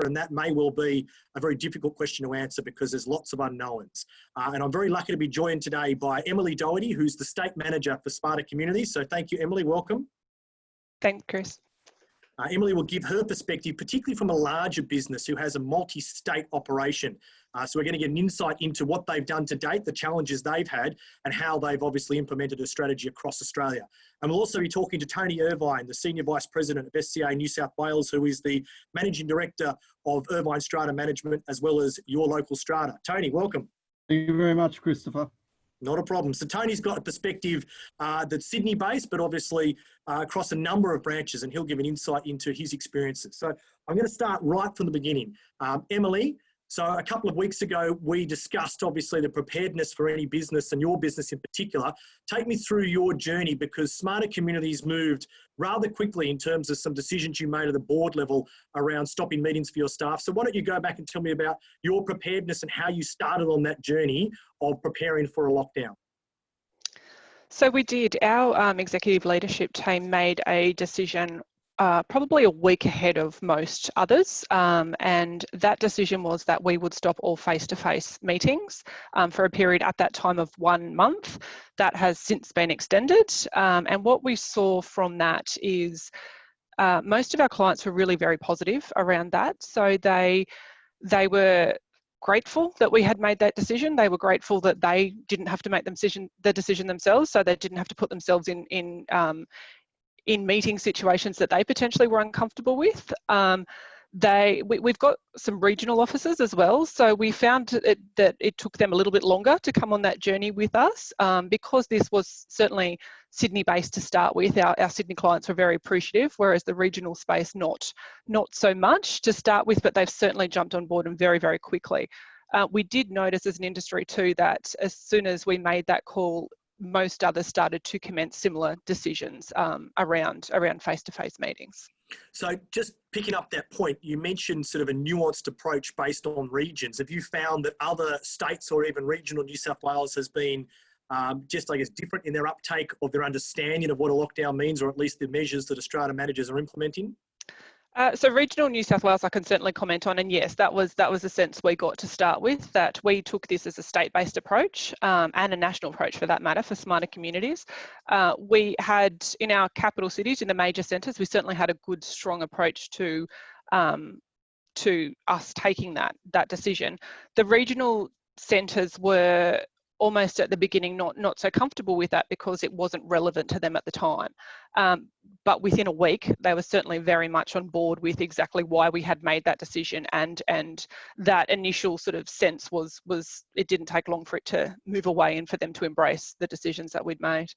and that may well be a very difficult question to answer because there's lots of unknowns. And I'm very lucky to be joined today by Emily Doherty, who's the State Manager for Strata Communities. So thank you, Emily. Welcome. Thanks, Chris. Emily will give her perspective, particularly from a larger business who has a multi-state operation. So we're going to get an insight into what they've done to date, the challenges they've had, and how they've obviously implemented a strategy across Australia. And we'll also be talking to Tony Irvine, the Senior Vice President of SCA New South Wales, who is the Managing Director of Irvine Strata Management, as well as your local strata. Tony, welcome. Thank you very much, Christopher. Not a problem. So Tony's got a perspective that's Sydney-based, but obviously across a number of branches, and he'll give an insight into his experiences. So I'm going to start right from the beginning. Emily, so a couple of weeks ago, we discussed obviously the preparedness for any business and your business in particular. Take me through your journey, because Smarter Communities moved rather quickly in terms of some decisions you made at the board level around stopping meetings for your staff. So why don't you go back and tell me about your preparedness and how you started on that journey of preparing for a lockdown? So we did. Our executive leadership team made a decision probably a week ahead of most others, and that decision was that we would stop all face-to-face meetings for a period at that time of 1 month. That has since been extended, and what we saw from that is most of our clients were really very positive around that. So they were grateful that we had made that decision. They were grateful that they didn't have to make the decision themselves, so they didn't have to put themselves in meeting situations that they potentially were uncomfortable with. We've got some regional offices as well, so we found that it took them a little bit longer to come on that journey with us, because this was certainly Sydney-based to start with. Our Sydney clients were very appreciative, whereas the regional space not so much to start with, but they've certainly jumped on board and very, very quickly. We did notice as an industry too that as soon as we made that call, most others started to commence similar decisions around face-to-face meetings. So just picking up that point, you mentioned sort of a nuanced approach based on regions. Have you found that other states or even regional New South Wales has been just, I guess, different in their uptake of their understanding of what a lockdown means, or at least the measures that Strata managers are implementing? So regional New South Wales I can certainly comment on, and yes, that was the sense we got to start with, that we took this as a state-based approach and a national approach for that matter for Smarter Communities. We had in our capital cities, in the major centres, we certainly had a good strong approach to us taking that decision. The regional centres were almost at the beginning not so comfortable with that because it wasn't relevant to them at the time. But within a week, they were certainly very much on board with exactly why we had made that decision, and that initial sort of sense was it didn't take long for it to move away and for them to embrace the decisions that we'd made.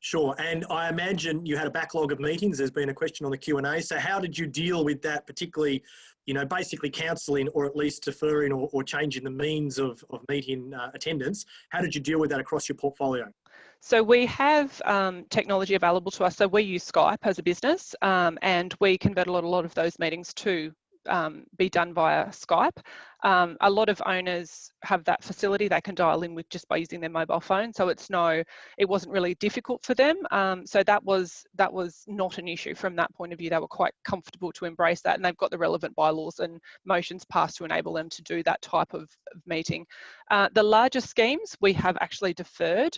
Sure, and I imagine you had a backlog of meetings. There's been a question on the Q&A. So how did you deal with that, particularly, basically cancelling or at least deferring or changing the means of meeting attendance? How did you deal with that across your portfolio? So we have technology available to us. So we use Skype as a business, and we convert a lot of those meetings to be done via Skype. A lot of owners have that facility. They can dial in with just by using their mobile phone. So it wasn't really difficult for them. So that was not an issue from that point of view. They were quite comfortable to embrace that, and they've got the relevant bylaws and motions passed to enable them to do that type of meeting. The larger schemes we have actually deferred.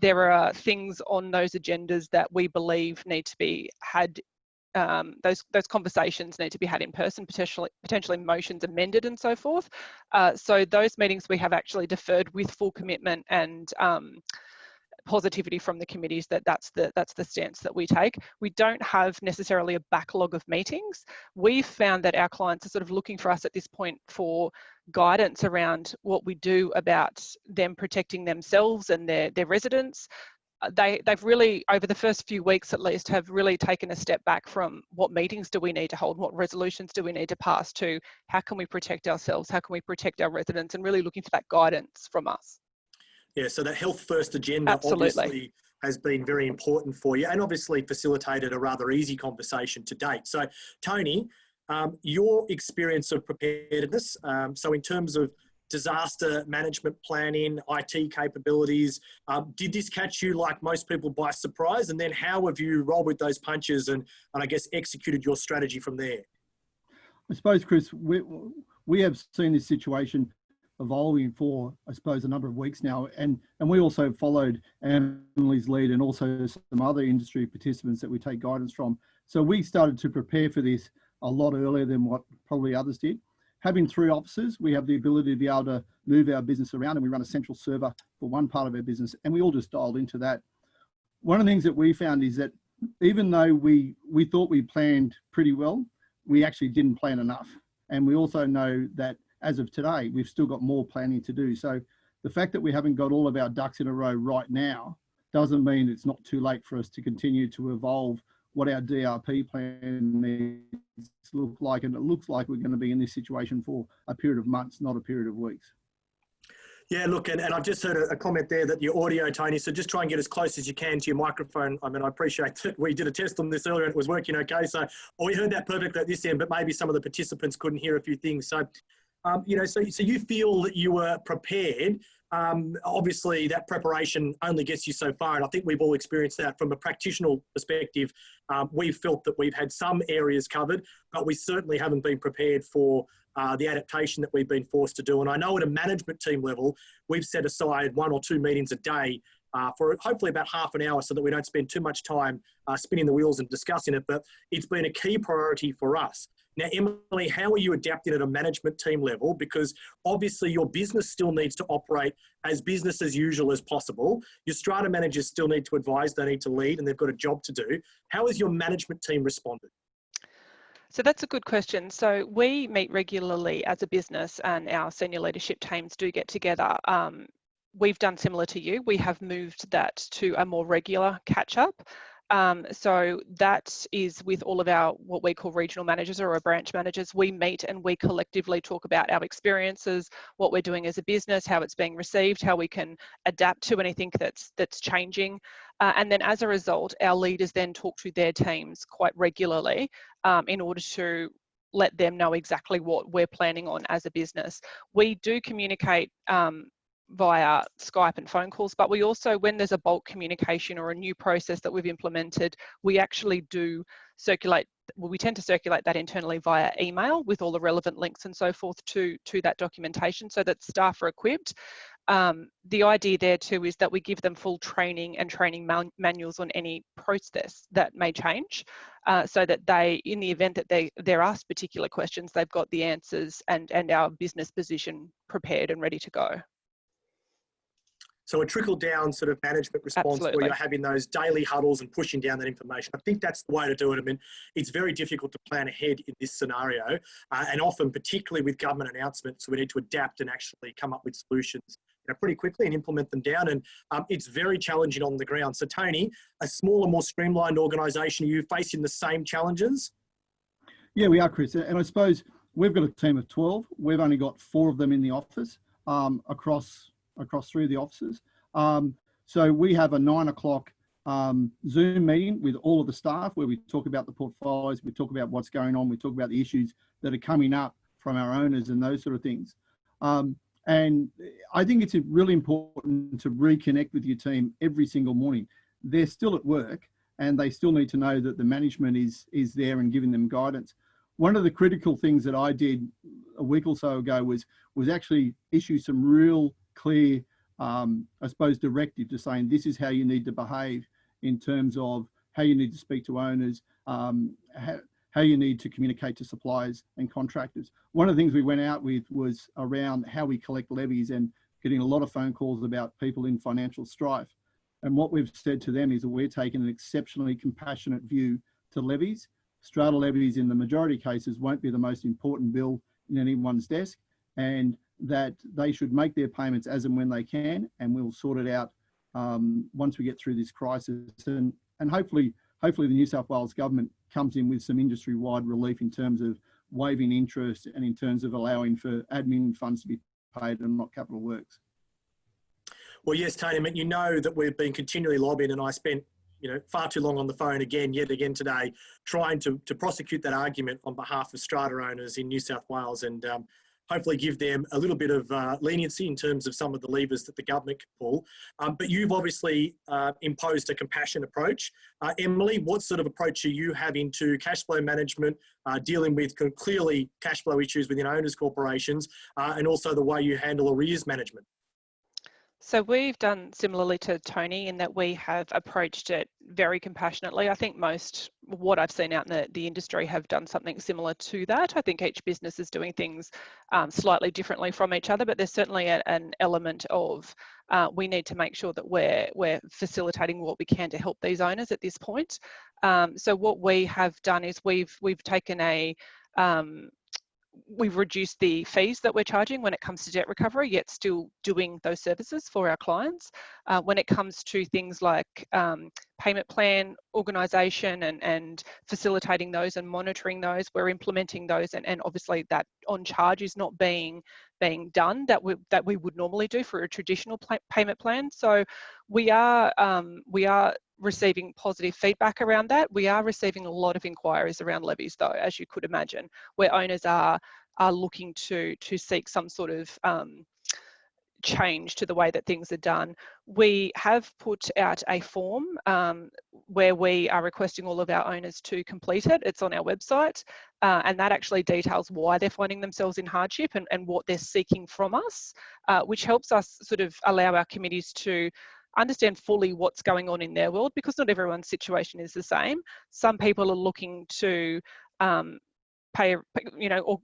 There are things on those agendas that we believe need to be had. Those conversations need to be had in person, potentially motions amended and so forth. So those meetings we have actually deferred with full commitment and positivity from the committees that's the stance that we take. We don't have necessarily a backlog of meetings. We've found that our clients are sort of looking for us at this point for guidance around what we do about them protecting themselves and their residents. They've really, over the first few weeks at least, have really taken a step back from what meetings do we need to hold, what resolutions do we need to pass, to how can we protect ourselves, how can we protect our residents, and really looking for that guidance from us. Yeah, so that health first agenda obviously has been very important for you, and obviously facilitated a rather easy conversation to date. So Tony, your experience of preparedness, so in terms of disaster management planning, IT capabilities, did this catch you like most people by surprise? And then how have you rolled with those punches and I guess executed your strategy from there? I suppose, Chris, we have seen this situation evolving for, I suppose, a number of weeks now, and we also followed Emily's lead and also some other industry participants that we take guidance from. So we started to prepare for this a lot earlier than what probably others did. Having 3 offices, we have the ability to be able to move our business around, and we run a central server for one part of our business, and we all just dialed into that. One of the things that we found is that even though we thought we planned pretty well, we actually didn't plan enough. And we also know that as of today, we've still got more planning to do. So the fact that we haven't got all of our ducks in a row right now doesn't mean it's not too late for us to continue to evolve what our DRP plan needs to look like. And it looks like we're going to be in this situation for a period of months, not a period of weeks. Yeah, look, and I've just heard a comment there that your audio, Tony, so just try and get as close as you can to your microphone. I mean, I appreciate that we did a test on this earlier and it was working okay. So we heard that perfectly at this end, but maybe some of the participants couldn't hear a few things. So, you know, so you feel that you were prepared. Obviously, that preparation only gets you so far, and I think we've all experienced that from a practitioner perspective. We've felt that we've had some areas covered, but we certainly haven't been prepared for the adaptation that we've been forced to do. And I know at a management team level, we've set aside 1 or 2 meetings a day for hopefully about half an hour so that we don't spend too much time spinning the wheels and discussing it, but it's been a key priority for us. Now, Emily, how are you adapting at a management team level? Because obviously your business still needs to operate as business as usual as possible. Your strata managers still need to advise, they need to lead, and they've got a job to do. How has your management team responded? So that's a good question. So we meet regularly as a business, and our senior leadership teams do get together. We've done similar to you. We have moved that to a more regular catch-up. So that is with all of our, what we call regional managers or our branch managers. We meet and we collectively talk about our experiences, what we're doing as a business, how it's being received, how we can adapt to anything that's changing. And then as a result, our leaders then talk to their teams quite regularly in order to let them know exactly what we're planning on as a business. We do communicate via Skype and phone calls, but we also, when there's a bulk communication or a new process that we've implemented, we actually do circulate, well, we tend to circulate that internally via email with all the relevant links and so forth to that documentation so that staff are equipped. The idea there too is that we give them full training and training manuals on any process that may change, so that they, in the event that they're asked particular questions, they've got the answers and our business position prepared and ready to go. So a trickle-down sort of management response. Absolutely. Where you're having those daily huddles and pushing down that information. I think that's the way to do it. I mean, it's very difficult to plan ahead in this scenario, and often, particularly with government announcements, we need to adapt and actually come up with solutions, you know, pretty quickly and implement them down. And it's very challenging on the ground. So Tony, a smaller, more streamlined organisation, are you facing the same challenges? Yeah, we are, Chris. And I suppose we've got a team of 12. We've only got 4 of them in the office across 3 of the offices. So we have a 9 o'clock Zoom meeting with all of the staff where we talk about the portfolios, we talk about what's going on, we talk about the issues that are coming up from our owners and those sort of things. And I think it's really important to reconnect with your team every single morning. They're still at work and they still need to know that the management is there and giving them guidance. One of the critical things that I did a week or so ago was actually issue some real clear, I suppose, directive to saying this is how you need to behave in terms of how you need to speak to owners, how you need to communicate to suppliers and contractors. One of the things we went out with was around how we collect levies and getting a lot of phone calls about people in financial strife. And what we've said to them is that we're taking an exceptionally compassionate view to levies. Strata levies in the majority of cases won't be the most important bill in anyone's desk, and that they should make their payments as and when they can, and we'll sort it out once we get through this crisis. And hopefully the New South Wales government comes in with some industry-wide relief in terms of waiving interest and in terms of allowing for admin funds to be paid and not capital works. Well, yes, Tony, I mean, you know that we've been continually lobbying, and I spent, you know, far too long on the phone yet again today, trying to prosecute that argument on behalf of strata owners in New South Wales. And hopefully give them a little bit of leniency in terms of some of the levers that the government can pull. But you've obviously imposed a compassion approach. Emily, what sort of approach are you having to cash flow management, dealing with clearly cash flow issues within owners' corporations, and also the way you handle arrears management? So we've done similarly to Tony in that we have approached it very compassionately. I think what I've seen out in the industry have done something similar to that. I think each business is doing things slightly differently from each other, but there's certainly an element of we need to make sure that we're facilitating what we can to help these owners at this point. So what we have done is we've taken we've reduced the fees that we're charging when it comes to debt recovery, yet still doing those services for our clients. When it comes to things like payment plan organisation and facilitating those and monitoring those, we're implementing those, and obviously that on charge is not being done that we would normally do for a traditional payment plan. So we are receiving positive feedback around that. We are receiving a lot of inquiries around levies, though, as you could imagine, where owners are looking to seek some sort of change to the way that things are done. We have put out a form where we are requesting all of our owners to complete it. It's on our website, and that actually details why they're finding themselves in hardship and what they're seeking from us, which helps us sort of allow our committees to understand fully what's going on in their world, because not everyone's situation is the same. Some people are looking to pay, or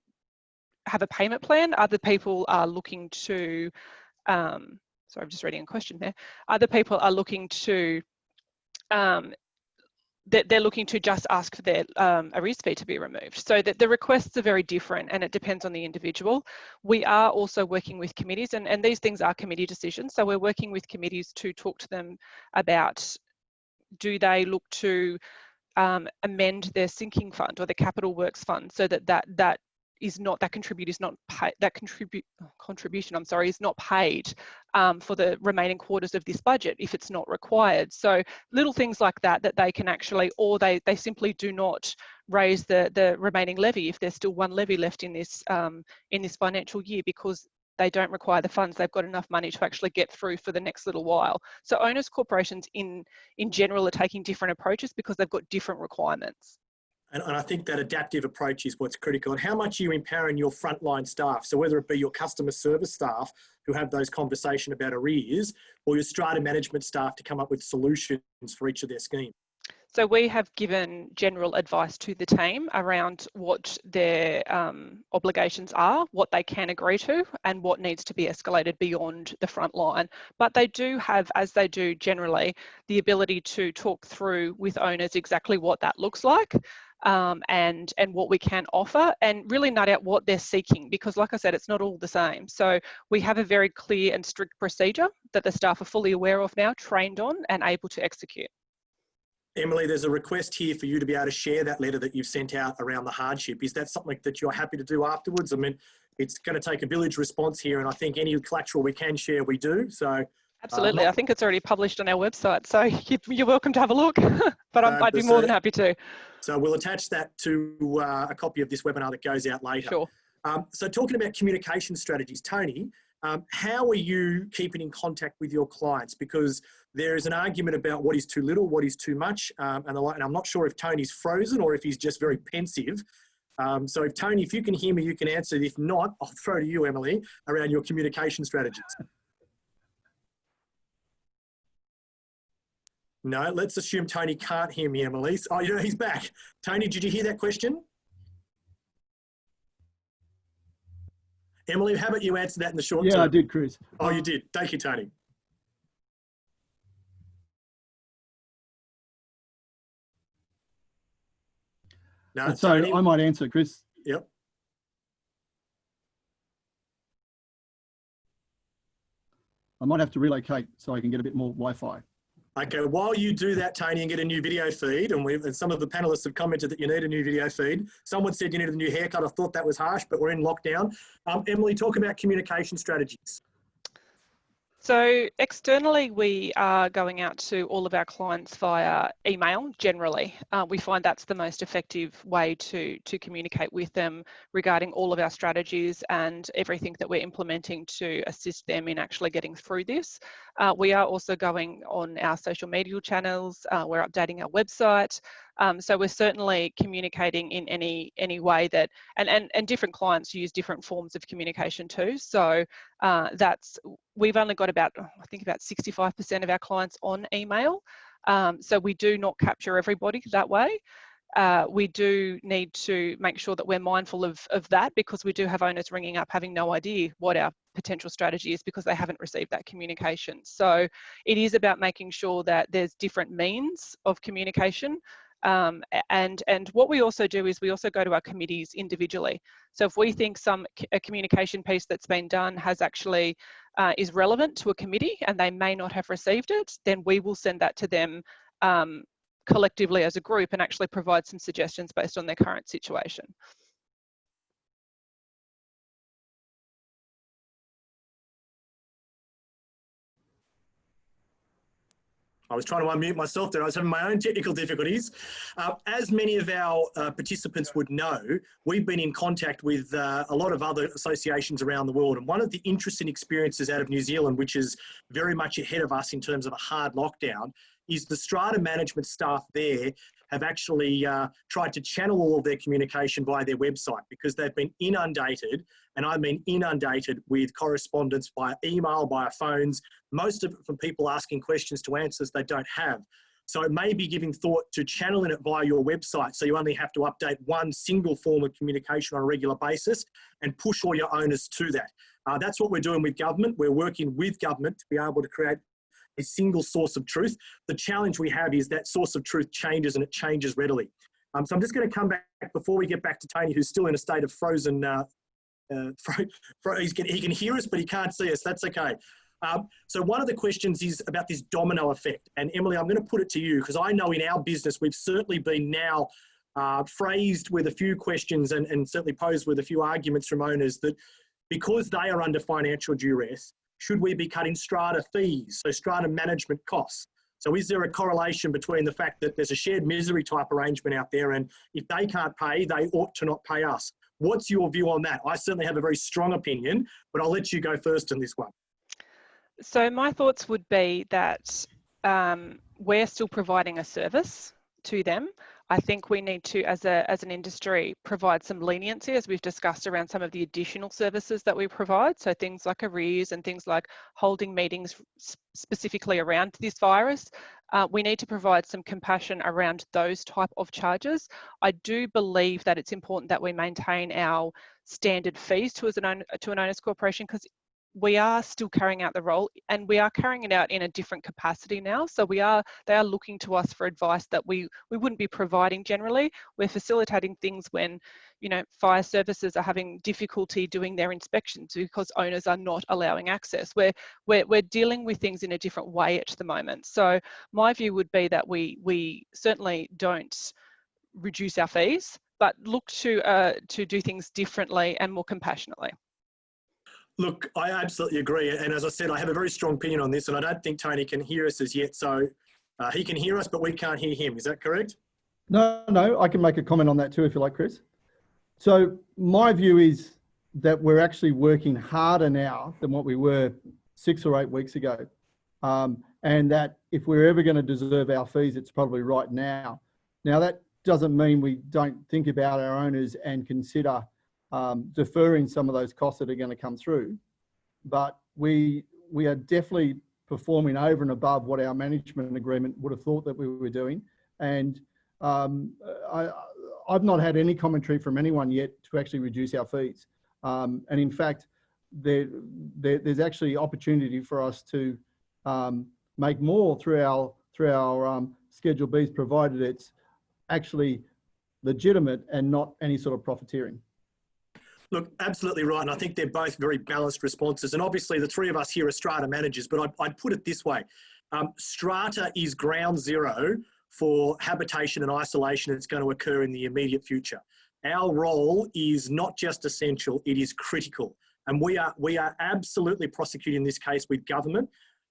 have a payment plan. Other people are looking to, sorry, I'm just reading a question there. Other people are looking to, they're looking to just ask for their arrears fee to be removed. So that the requests are very different, and it depends on the individual. We are also working with committees, and these things are committee decisions. So we're working with committees to talk to them about, do they look to amend their sinking fund or the capital works fund, so that contribution, I'm sorry, is not paid for the remaining quarters of this budget if it's not required. So little things like that they can actually, or they simply do not raise the remaining levy if there's still one levy left in this financial year, because they don't require the funds. They've got enough money to actually get through for the next little while. So owners corporations in general are taking different approaches because they've got different requirements. And I think that adaptive approach is what's critical. And how much are you empowering your frontline staff? So whether it be your customer service staff who have those conversations about arrears, or your strata management staff to come up with solutions for each of their schemes? So we have given general advice to the team around what their obligations are, what they can agree to, and what needs to be escalated beyond the front line. But they do have, as they do generally, the ability to talk through with owners exactly what that looks like. And what we can offer, and really nut out what they're seeking, because like I said, it's not all the same. So we have a very clear and strict procedure that the staff are fully aware of now, trained on, and able to execute. Emily, there's a request here for you to be able to share that letter that you've sent out around the hardship. Is that something that you're happy to do afterwards? I mean, it's going to take a village response here, and I think any collateral we can share, we do. So absolutely. I think it's already published on our website, so you're welcome to have a look, but I'd be more than happy to. So we'll attach that to a copy of this webinar that goes out later. Sure. So talking about communication strategies, Tony, how are you keeping in contact with your clients? Because there is an argument about what is too little, what is too much, and I'm not sure if Tony's frozen or if he's just very pensive. So if Tony, if you can hear me, you can answer it. If not, I'll throw to you, Emily, around your communication strategies. No, let's assume Tony can't hear me, Emily. Oh, you know, he's back. Tony, did you hear that question? Emily, how about you answer that in the short term? Yeah, I did, Chris. Oh, you did. Thank you, Tony. No, So Tony. I might answer, Chris. Yep. I might have to relocate so I can get a bit more Wi-Fi. Okay, while you do that, Tony, and get a new video feed, and some of the panellists have commented that you need a new video feed. Someone said you needed a new haircut. I thought that was harsh, but we're in lockdown. Emily, talk about communication strategies. So externally, we are going out to all of our clients via email generally. We find that's the most effective way to communicate with them regarding all of our strategies and everything that we're implementing to assist them in actually getting through this. We are also going on our social media channels. We're updating our website. So we're certainly communicating in any way that, and different clients use different forms of communication too. So we've only got about, I think about 65% of our clients on email. So we do not capture everybody that way. We do need to make sure that we're mindful of that, because we do have owners ringing up having no idea what our potential strategy is because they haven't received that communication. So it is about making sure that there's different means of communication. And what we also do is we also go to our committees individually. So if we think a communication piece that's been done has actually is relevant to a committee and they may not have received it, then we will send that to them collectively as a group and actually provide some suggestions based on their current situation. I was trying to unmute myself there. I was having my own technical difficulties. As many of our participants would know, we've been in contact with a lot of other associations around the world. And one of the interesting experiences out of New Zealand, which is very much ahead of us in terms of a hard lockdown, is the Strata management staff there have actually tried to channel all of their communication via their website, because they've been inundated, and I mean inundated, with correspondence via email, via phones, most of it from people asking questions to answers they don't have. So it may be giving thought to channeling it via your website, so you only have to update one single form of communication on a regular basis and push all your owners to that. That's what we're doing with government. We're working with government to be able to create a single source of truth. The challenge we have is that source of truth changes, and it changes readily. So I'm just going to come back before we get back to Tony, who's still in a state of frozen. He can hear us, but he can't see us. That's okay. So one of the questions is about this domino effect. And Emily, I'm going to put it to you, because I know in our business, we've certainly been now phrased with a few questions and certainly posed with a few arguments from owners that because they are under financial duress, should we be cutting strata fees, so strata management costs? So is there a correlation between the fact that there's a shared misery type arrangement out there, and if they can't pay, they ought to not pay us? What's your view on that? I certainly have a very strong opinion, but I'll let you go first on this one. So my thoughts would be that we're still providing a service to them. I think we need to, as an industry, provide some leniency, as we've discussed, around some of the additional services that we provide. So things like arrears and things like holding meetings specifically around this virus. We need to provide some compassion around those type of charges. I do believe that it's important that we maintain our standard fees to an owners corporation, because we are still carrying out the role, and we are carrying it out in a different capacity now. So they are looking to us for advice that we wouldn't be providing generally. We're facilitating things when, you know, fire services are having difficulty doing their inspections because owners are not allowing access. We're dealing with things in a different way at the moment. So my view would be that we certainly don't reduce our fees, but look to do things differently and more compassionately. Look, I absolutely agree. And as I said, I have a very strong opinion on this, and I don't think Tony can hear us as yet. So he can hear us, but we can't hear him. Is that correct? No, I can make a comment on that too, if you like, Chris. So my view is that we're actually working harder now than what we were 6 or 8 weeks ago. And that if we're ever going to deserve our fees, it's probably right now. Now, that doesn't mean we don't think about our owners and consider deferring some of those costs that are going to come through, but we are definitely performing over and above what our management agreement would have thought that we were doing. And I've not had any commentary from anyone yet to actually reduce our fees. And in fact, there's actually opportunity for us to make more through our Schedule Bs, provided it's actually legitimate and not any sort of profiteering. Look, absolutely right. And I think they're both very balanced responses. And obviously the three of us here are Strata managers, but I'd put it this way. Strata is ground zero for habitation and isolation that's going to occur in the immediate future. Our role is not just essential, it is critical. And we are absolutely prosecuting this case with government.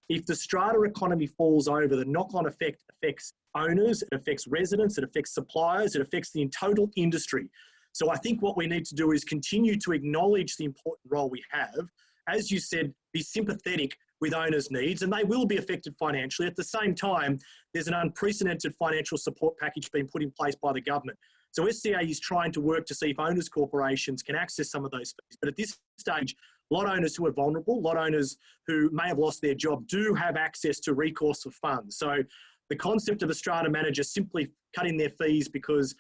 If the strata economy falls over, the knock-on effect affects owners, it affects residents, it affects suppliers, it affects the total industry. So I think what we need to do is continue to acknowledge the important role we have. As you said, be sympathetic with owners' needs, and they will be affected financially. At the same time, there's an unprecedented financial support package being put in place by the government. So SCA is trying to work to see if owners' corporations can access some of those fees. But at this stage, lot owners who are vulnerable, lot owners who may have lost their job do have access to recourse of funds. So the concept of a strata manager simply cutting their fees because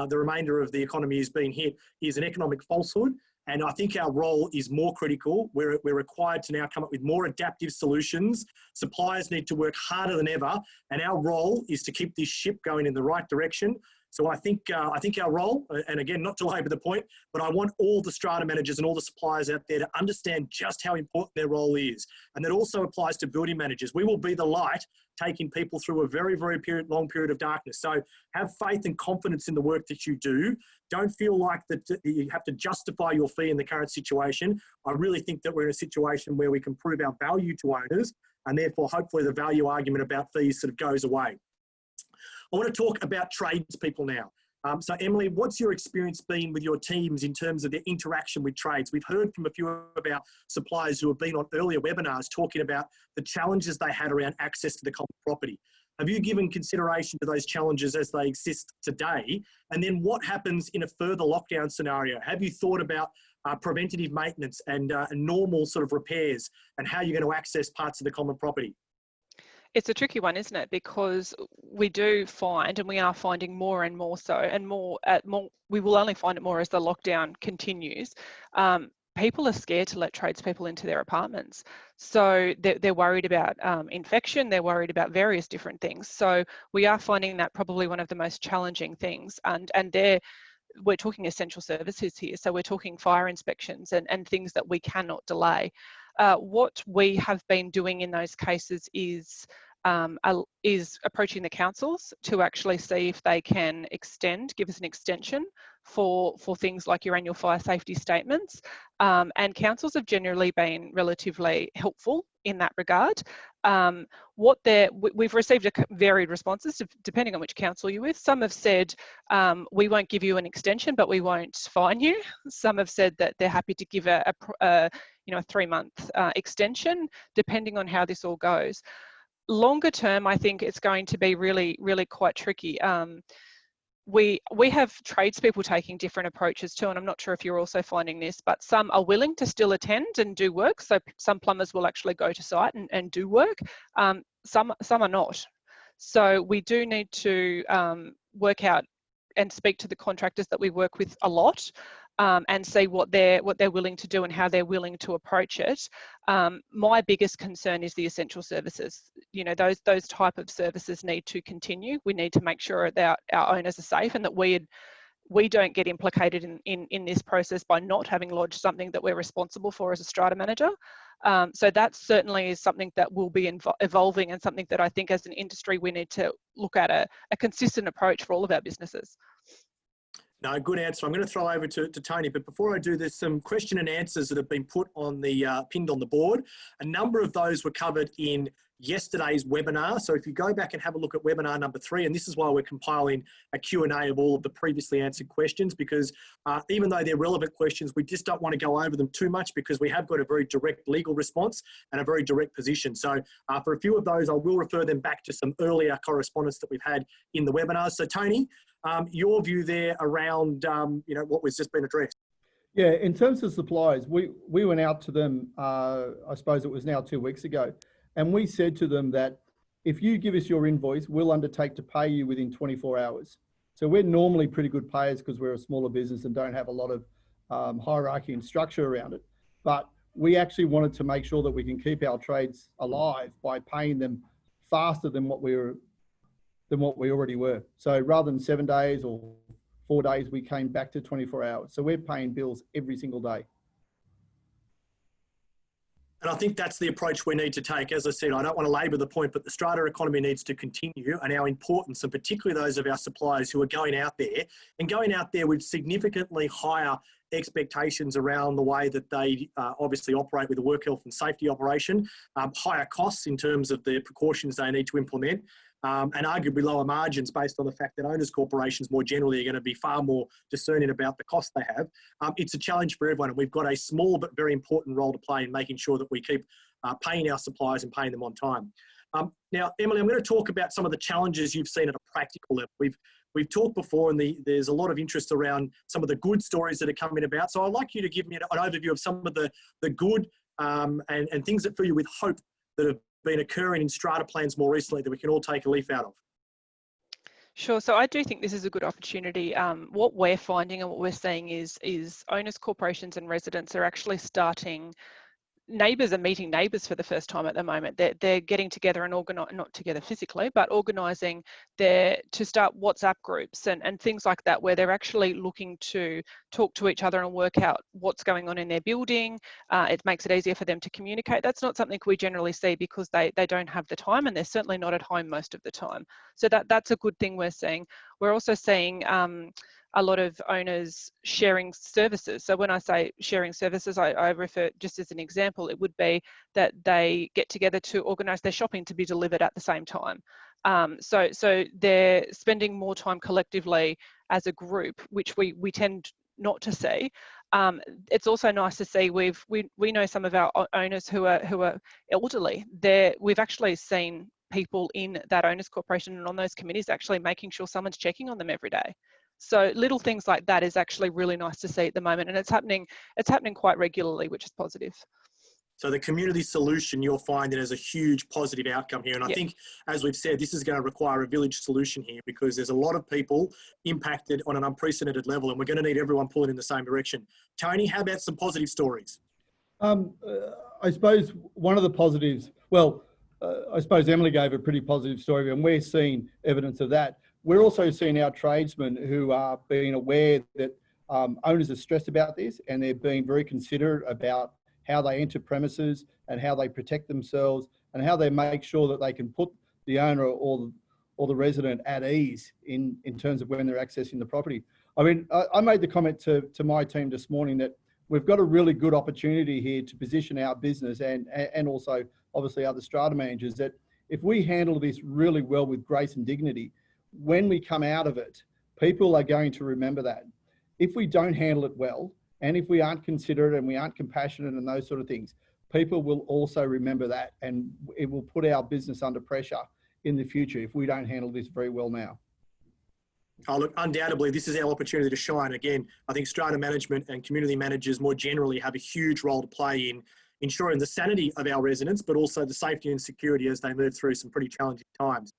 the remainder of the economy is being hit is an economic falsehood. And I think our role is more critical. We're required to now come up with more adaptive solutions. Suppliers need to work harder than ever. And our role is to keep this ship going in the right direction. So I think our role, and again, not to labour the point, but I want all the strata managers and all the suppliers out there to understand just how important their role is. And that also applies to building managers. We will be the light taking people through a very, very long period of darkness. So have faith and confidence in the work that you do. Don't feel like that you have to justify your fee in the current situation. I really think that we're in a situation where we can prove our value to owners, and therefore hopefully the value argument about fees sort of goes away. I want to talk about tradespeople now. So Emily, what's your experience been with your teams in terms of their interaction with trades? We've heard from a few of our suppliers who have been on earlier webinars talking about the challenges they had around access to the common property. Have you given consideration to those challenges as they exist today? And then what happens in a further lockdown scenario? Have you thought about preventative maintenance and normal sort of repairs and how you're going to access parts of the common property? It's a tricky one, isn't it? Because we do find, and we are finding more and more so, and we will only find it more as the lockdown continues. People are scared to let tradespeople into their apartments. So they're worried about infection, they're worried about various different things. So we are finding that probably one of the most challenging things. And we're talking essential services here. So we're talking fire inspections and things that we cannot delay. What we have been doing in those cases is approaching the councils to actually see if they can give us an extension for things like your annual fire safety statements. And councils have generally been relatively helpful in that regard. We've received varied responses depending on which council you're with. Some have said, we won't give you an extension, but we won't fine you. Some have said that they're happy to give a 3-month extension, depending on how this all goes. Longer term, I think it's going to be really, really quite tricky. We have tradespeople taking different approaches too, and I'm not sure if you're also finding this, but some are willing to still attend and do work. So some plumbers will actually go to site and do work. Some are not. So we do need to work out and speak to the contractors that we work with a lot, and see what they're willing to do and how they're willing to approach it. My biggest concern is the essential services. You know, those type of services need to continue. We need to make sure that our owners are safe and that we don't get implicated in this process by not having lodged something that we're responsible for as a strata manager. So that certainly is something that will be evolving, and something that I think as an industry we need to look at a consistent approach for all of our businesses. No, good answer. I'm going to throw over to Tony, but before I do, there's some question and answers that have been put on the pinned on the board. A number of those were covered in yesterday's webinar. So if you go back and have a look at webinar number 3, and this is why we're compiling a Q&A of all of the previously answered questions, because even though they're relevant questions, we just don't want to go over them too much, because we have got a very direct legal response and a very direct position. So for a few of those, I will refer them back to some earlier correspondence that we've had in the webinar. So Tony, your view there around what was just been addressed. Yeah, in terms of suppliers, we went out to them, I suppose it was now 2 weeks ago, and we said to them that if you give us your invoice, we'll undertake to pay you within 24 hours. So we're normally pretty good payers because we're a smaller business and don't have a lot of hierarchy and structure around it. But we actually wanted to make sure that we can keep our trades alive by paying them faster than what we already were. So rather than 7 days or 4 days, we came back to 24 hours. So we're paying bills every single day. And I think that's the approach we need to take. As I said, I don't want to labour the point, but the strata economy needs to continue, and our importance, and particularly those of our suppliers who are going out there with significantly higher expectations around the way that they obviously operate with a work health and safety operation, higher costs in terms of the precautions they need to implement, and arguably lower margins based on the fact that owners' corporations more generally are going to be far more discerning about the cost they have. It's a challenge for everyone, and we've got a small but very important role to play in making sure that we keep paying our suppliers and paying them on time. Now, Emily, I'm going to talk about some of the challenges you've seen at a practical level. We've talked before, and there's a lot of interest around some of the good stories that are coming about. So I'd like you to give me an overview of some of the good and things that fill you with hope that have been occurring in strata plans more recently that we can all take a leaf out of. Sure. So I do think this is a good opportunity. What we're finding and what we're seeing is owners, corporations and residents are actually starting. Neighbours are meeting neighbours for the first time at the moment. They're getting together and not together physically, but organising to start WhatsApp groups and things like that, where they're actually looking to talk to each other and work out what's going on in their building. It makes it easier for them to communicate. That's not something we generally see because they don't have the time, and they're certainly not at home most of the time. So that's a good thing we're seeing. We're also seeing a lot of owners sharing services. So when I say sharing services, I refer, just as an example, it would be that they get together to organise their shopping to be delivered at the same time. So they're spending more time collectively as a group, which we tend not to see. It's also nice to see we know some of our owners who are elderly. We've actually seen people in that owners corporation and on those committees actually making sure someone's checking on them every day. So little things like that is actually really nice to see at the moment, and it's happening quite regularly, which is positive. So the community solution you're finding is a huge positive outcome here. And I think, as we've said, this is going to require a village solution here because there's a lot of people impacted on an unprecedented level, and we're going to need everyone pulling in the same direction. Tony, how about some positive stories? I suppose one of the positives, I suppose Emily gave a pretty positive story, and we're seeing evidence of that. We're also seeing our tradesmen who are being aware that owners are stressed about this, and they're being very considerate about how they enter premises and how they protect themselves and how they make sure that they can put the owner or the resident at ease in terms of when they're accessing the property. I mean, I made the comment to my team this morning that we've got a really good opportunity here to position our business and also obviously other strata managers, that if we handle this really well with grace and dignity, when we come out of it, people are going to remember that. If we don't handle it well, and if we aren't considerate and we aren't compassionate and those sort of things, people will also remember that, and it will put our business under pressure in the future if we don't handle this very well now. Oh, look, undoubtedly, this is our opportunity to shine. Again, I think strata management and community managers more generally have a huge role to play in ensuring the sanity of our residents, but also the safety and security as they move through some pretty challenging times.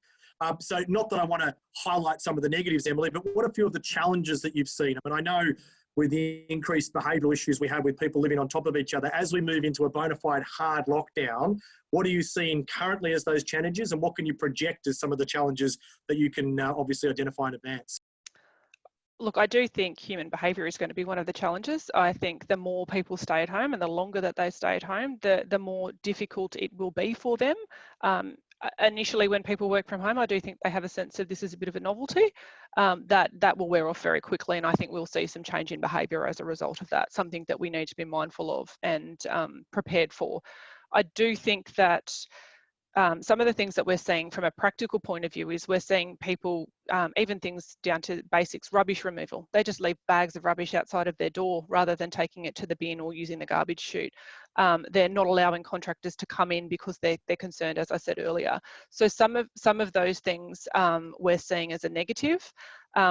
So not that I want to highlight some of the negatives, Emily, but what are a few of the challenges that you've seen? I mean, I know with the increased behavioural issues we have with people living on top of each other, as we move into a bona fide hard lockdown, what are you seeing currently as those challenges, and what can you project as some of the challenges that you can obviously identify in advance? Look, I do think human behaviour is going to be one of the challenges. I think the more people stay at home and the longer that they stay at home, the more difficult it will be for them. Initially, when people work from home, I do think they have a sense of this is a bit of a novelty. That will wear off very quickly, and I think we'll see some change in behaviour as a result of that, something that we need to be mindful of and prepared for. I do think that some of the things that we're seeing from a practical point of view is we're seeing people, even things down to basics, rubbish removal. They just leave bags of rubbish outside of their door rather than taking it to the bin or using the garbage chute. They're not allowing contractors to come in because they're concerned, as I said earlier. So some of those things we're seeing as a negative.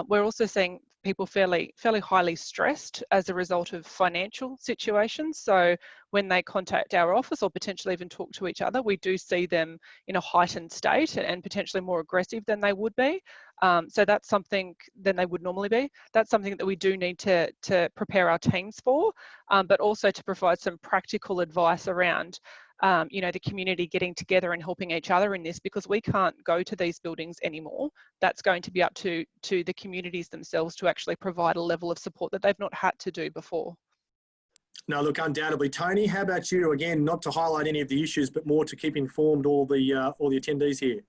We're also seeing people fairly highly stressed as a result of financial situations. So when they contact our office or potentially even talk to each other, we do see them in a heightened state and potentially more aggressive than they would be. So that's something than they would normally be. That's something that we do need to prepare our teams for, but also to provide some practical advice around the community getting together and helping each other in this, because we can't go to these buildings anymore. That's going to be up to the communities themselves to actually provide a level of support that they've not had to do before. No, look, undoubtedly. Tony, how about you? Again, not to highlight any of the issues, but more to keep informed all the attendees here.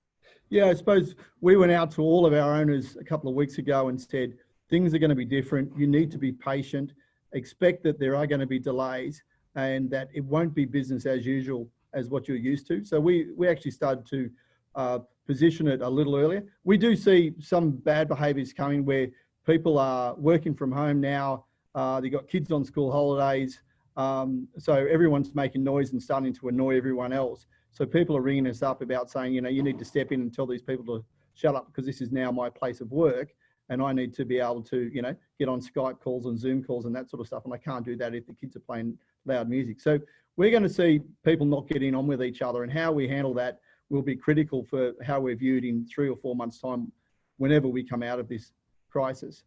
Yeah, I suppose we went out to all of our owners a couple of weeks ago and said, things are going to be different. You need to be patient, expect that there are going to be delays and that it won't be business as usual as what you're used to. So we actually started to position it a little earlier. We do see some bad behaviours coming where people are working from home now. They've got kids on school holidays. So everyone's making noise and starting to annoy everyone else. So people are ringing us up about saying, you know, you need to step in and tell these people to shut up because this is now my place of work and I need to be able to, you know, get on Skype calls and Zoom calls and that sort of stuff. And I can't do that if the kids are playing loud music. So we're going to see people not getting on with each other, and how we handle that will be critical for how we're viewed in 3 or 4 months' time whenever we come out of this crisis.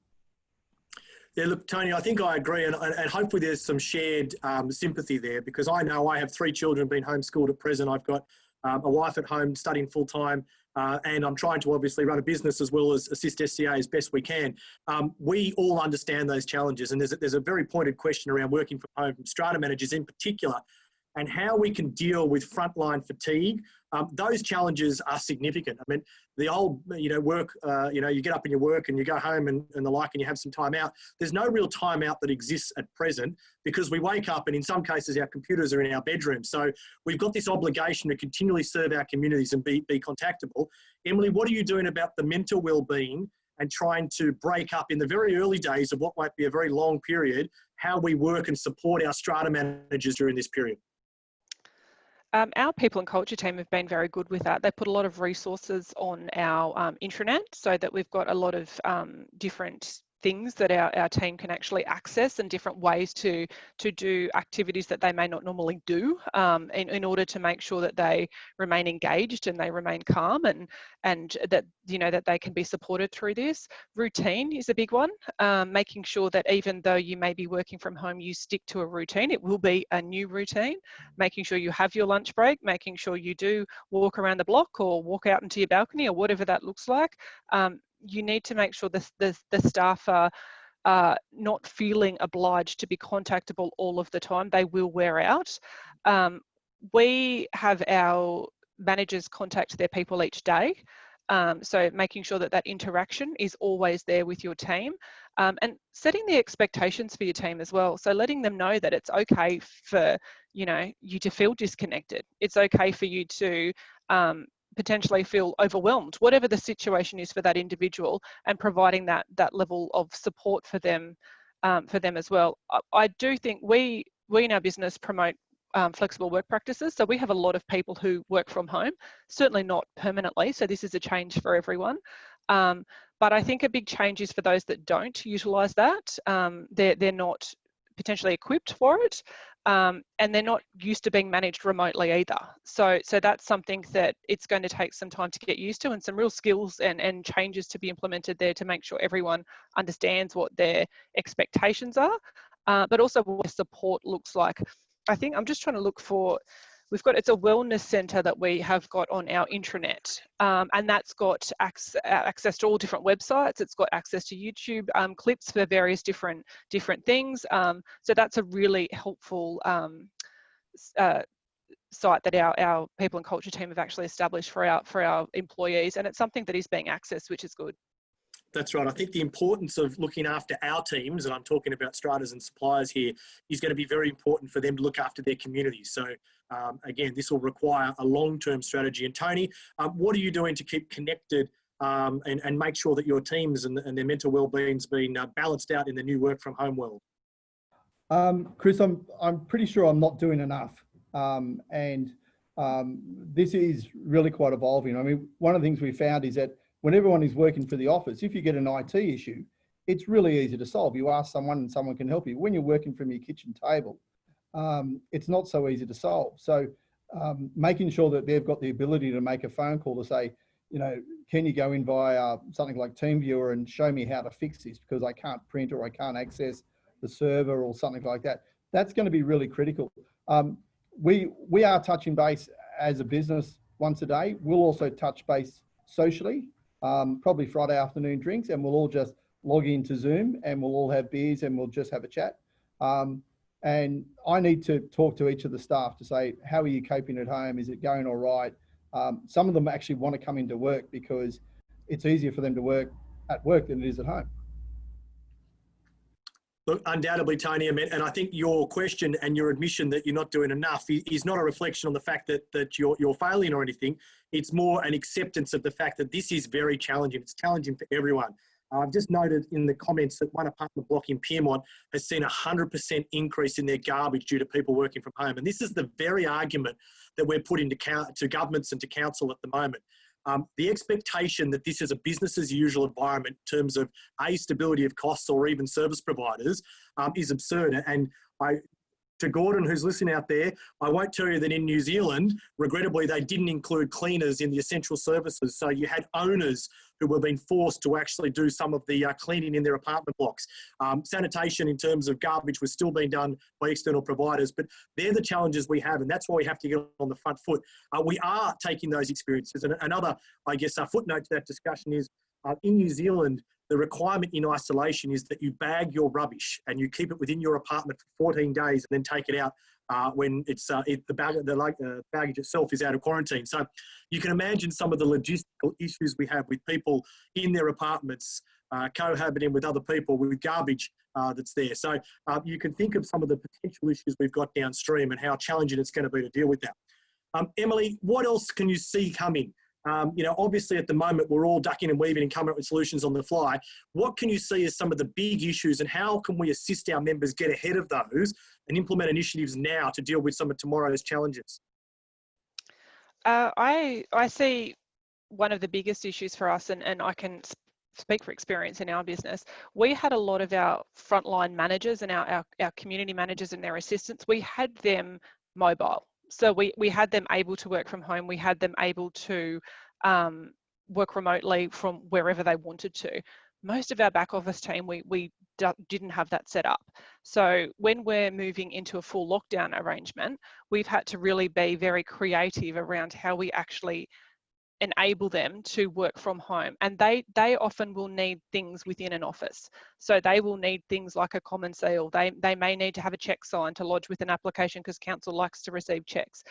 Yeah, look, Tony, I think I agree, and hopefully there's some shared sympathy there, because I know I have 3 children being homeschooled at present. I've got a wife at home studying full time, and I'm trying to obviously run a business as well as assist SCA as best we can. We all understand those challenges, and there's a very pointed question around working from home from strata managers in particular, and how we can deal with frontline fatigue. Those challenges are significant. I mean, the old, you know, work, you know, you get up and you work and you go home and the like, and you have some time out. There's no real time out that exists at present, because we wake up and in some cases our computers are in our bedrooms. So we've got this obligation to continually serve our communities and be contactable. Emily, what are you doing about the mental well-being and trying to break up in the very early days of what might be a very long period, how we work and support our strata managers during this period? Our people and culture team have been very good with that. They put a lot of resources on our intranet so that we've got a lot of different things that our team can actually access, and different ways to do activities that they may not normally do in order to make sure that they remain engaged and they remain calm, and that, you know, that they can be supported through this. Routine is a big one, making sure that even though you may be working from home, you stick to a routine. It will be a new routine, making sure you have your lunch break, making sure you do walk around the block or walk out into your balcony or whatever that looks like. You need to make sure the staff are not feeling obliged to be contactable all of the time. They will wear out. We have our managers contact their people each day. So making sure that that interaction is always there with your team, and setting the expectations for your team as well. So letting them know that it's okay for, you know, you to feel disconnected. It's okay for you to potentially feel overwhelmed, whatever the situation is for that individual, and providing that level of support for them as well. I do think we in our business promote flexible work practices. So we have a lot of people who work from home, certainly not permanently. So this is a change for everyone. But I think a big change is for those that don't utilise that. They're not potentially equipped for it, and they're not used to being managed remotely either. So that's something that it's going to take some time to get used to, and some real skills and changes to be implemented there to make sure everyone understands what their expectations are, but also what support looks like. I think I'm just trying to look for, it's a wellness centre that we have got on our intranet, and that's got access to all different websites. It's got access to YouTube clips for various different things. So that's a really helpful site that our people and culture team have actually established for our employees, and it's something that is being accessed, which is good. That's right. I think the importance of looking after our teams, and I'm talking about stratas and suppliers here, is going to be very important for them to look after their communities. So again, this will require a long-term strategy. And Tony, what are you doing to keep connected and make sure that your teams and their mental well-being's been balanced out in the new work from home world? Chris, I'm pretty sure I'm not doing enough. This is really quite evolving. I mean, one of the things we found is that when everyone is working for the office, if you get an IT issue, it's really easy to solve. You ask someone and someone can help you. When you're working from your kitchen table, it's not so easy to solve. So making sure that they've got the ability to make a phone call to say, you know, can you go in via something like TeamViewer and show me how to fix this because I can't print or I can't access the server or something like that. That's going to be really critical. We are touching base as a business once a day. We'll also touch base socially. Probably Friday afternoon drinks, and we'll all just log into Zoom and we'll all have beers and we'll just have a chat. And I need to talk to each of the staff to say, how are you coping at home? Is it going all right? Some of them actually want to come into work because it's easier for them to work at work than it is at home. Look, undoubtedly, Tony, and I think your question and your admission that you're not doing enough is not a reflection on the fact that you're failing or anything. It's more an acceptance of the fact that this is very challenging. It's challenging for everyone. I've just noted in the comments that one apartment block in Pyrmont has seen a 100% increase in their garbage due to people working from home. And this is the very argument that we're putting to governments and to council at the moment. The expectation that this is a business as usual environment in terms of stability of costs or even service providers is absurd. And to Gordon, who's listening out there, I won't tell you that in New Zealand, regrettably, they didn't include cleaners in the essential services. So you had owners who were being forced to actually do some of the cleaning in their apartment blocks. Sanitation in terms of garbage was still being done by external providers, but they're the challenges we have, and that's why we have to get on the front foot. We are taking those experiences. And another, I guess, footnote to that discussion is in New Zealand, the requirement in isolation is that you bag your rubbish and you keep it within your apartment for 14 days and then take it out when it's the baggage itself is out of quarantine. So you can imagine some of the logistical issues we have with people in their apartments cohabiting with other people with garbage that's there. So you can think of some of the potential issues we've got downstream and how challenging it's going to be to deal with that. Emily, what else can you see coming? Obviously at the moment, we're all ducking and weaving and coming up with solutions on the fly. What can you see as some of the big issues and how can we assist our members get ahead of those and implement initiatives now to deal with some of tomorrow's challenges? I see one of the biggest issues for us, and I can speak for experience in our business. We had a lot of our frontline managers and our community managers and their assistants, we had them mobile. So we had them able to work from home. We had them able to work remotely from wherever they wanted to. Most of our back office team, we didn't have that set up. So when we're moving into a full lockdown arrangement, we've had to really be very creative around how we actually enable them to work from home. And they often will need things within an office. So they will need things like a common seal. They may need to have a cheque signed to lodge with an application because council likes to receive cheques.